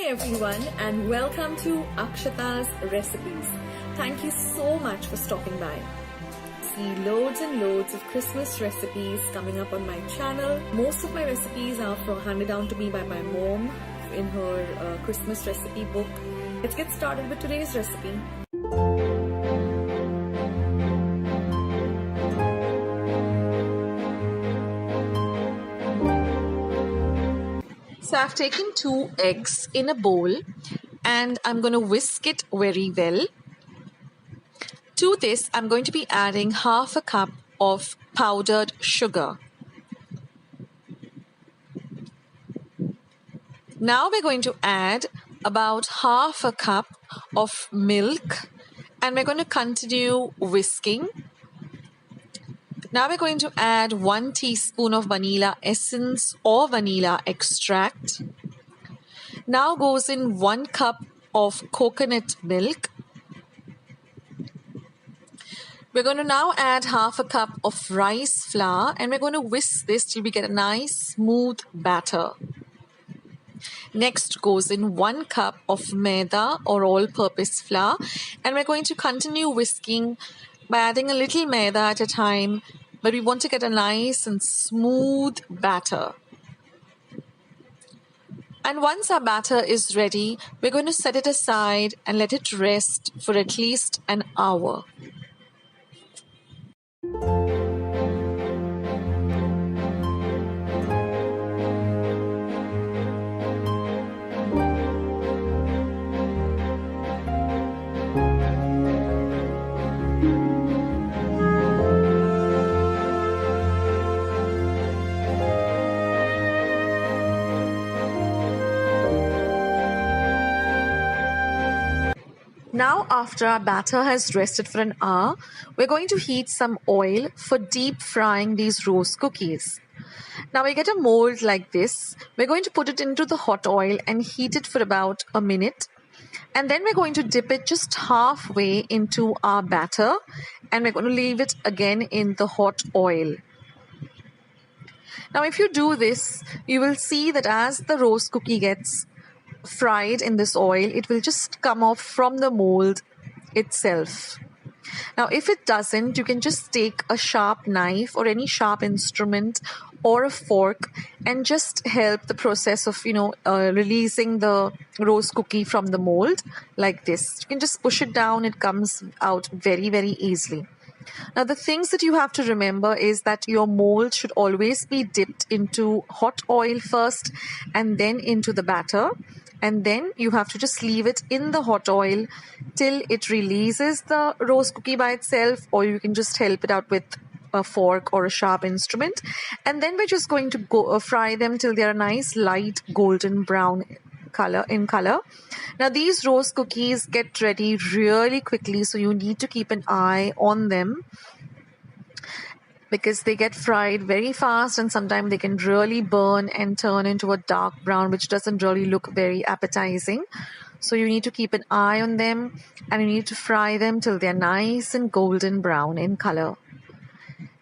Everyone, and welcome to Akshata's Recipes. Thank you so much for stopping by. See loads and loads of Christmas recipes coming up on my channel. Most of my recipes are handed down to me by my mom in her Christmas recipe book. Let's get started with today's recipe. So I've taken 2 eggs in a bowl and I'm going to whisk it very well. To this, I'm going to be adding half a cup of powdered sugar. Now we're going to add about half a cup of milk and we're going to continue whisking. Now we're going to add 1 teaspoon of vanilla essence or vanilla extract. Now goes in 1 cup of coconut milk. We're going to now add half a cup of rice flour and we're going to whisk this till we get a nice smooth batter. Next goes in 1 cup of maida or all-purpose flour and we're going to continue whisking by adding a little maida at a time, but we want to get a nice and smooth batter. And once our batter is ready, we're going to set it aside and let it rest for at least an hour. Now, after our batter has rested for an hour, we're going to heat some oil for deep frying these rose cookies. Now we get a mold like this. We're going to put it into the hot oil and heat it for about a minute. And then we're going to dip it just halfway into our batter and we're going to leave it again in the hot oil. Now if you do this, you will see that as the rose cookie gets fried in this oil, it will just come off from the mold itself. Now if it doesn't, you can just take a sharp knife or any sharp instrument or a fork and just help the process of releasing the rose cookie from the mold like this. You can just push it down, it comes out very, very easily. Now the things that you have to remember is that your mold should always be dipped into hot oil first and then into the batter. And then you have to just leave it in the hot oil till it releases the rose cookie by itself, or you can just help it out with a fork or a sharp instrument. And then we're just going to fry them till they're a nice light golden brown color. Now these rose cookies get ready really quickly, so you need to keep an eye on them, because they get fried very fast and sometimes they can really burn and turn into a dark brown, which doesn't really look very appetizing. So you need to keep an eye on them and you need to fry them till they're nice and golden brown in color.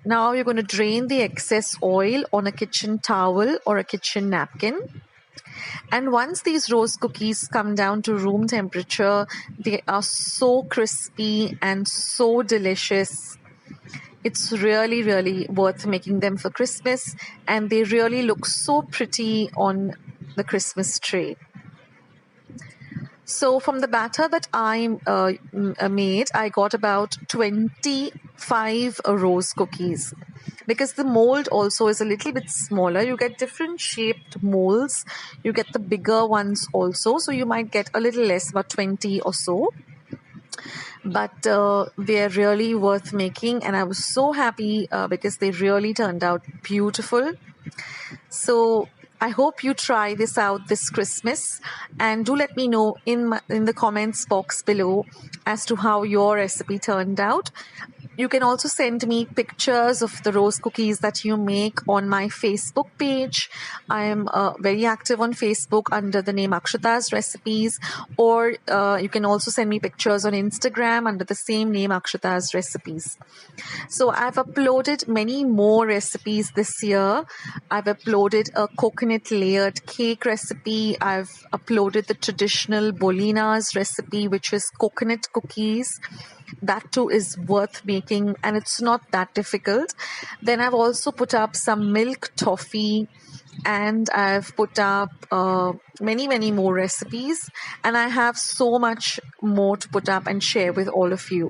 Now you're going to drain the excess oil on a kitchen towel or a kitchen napkin. And once these rose cookies come down to room temperature, they are so crispy and so delicious. It's really, really worth making them for Christmas, and they really look so pretty on the Christmas tree. So from the batter that I made, I got about 25 rose cookies. Because the mold also is a little bit smaller, you get different shaped molds. You get the bigger ones also, so you might get a little less, about 20 or so. But they're really worth making, and I was so happy because they really turned out beautiful. So I hope you try this out this Christmas, and do let me know in the comments box below as to how your recipe turned out. You can also send me pictures of the rose cookies that you make on my Facebook page. I am very active on Facebook under the name Akshatas Recipes, or you can also send me pictures on Instagram under the same name, Akshatas Recipes. So I've uploaded many more recipes this year. I've uploaded a coconut layered cake recipe. I've uploaded the traditional Bolinhas recipe, which is coconut cookies. That too is worth making, and it's not that difficult. Then I've also put up some milk toffee, and I've put up many more recipes, and I have so much more to put up and share with all of you.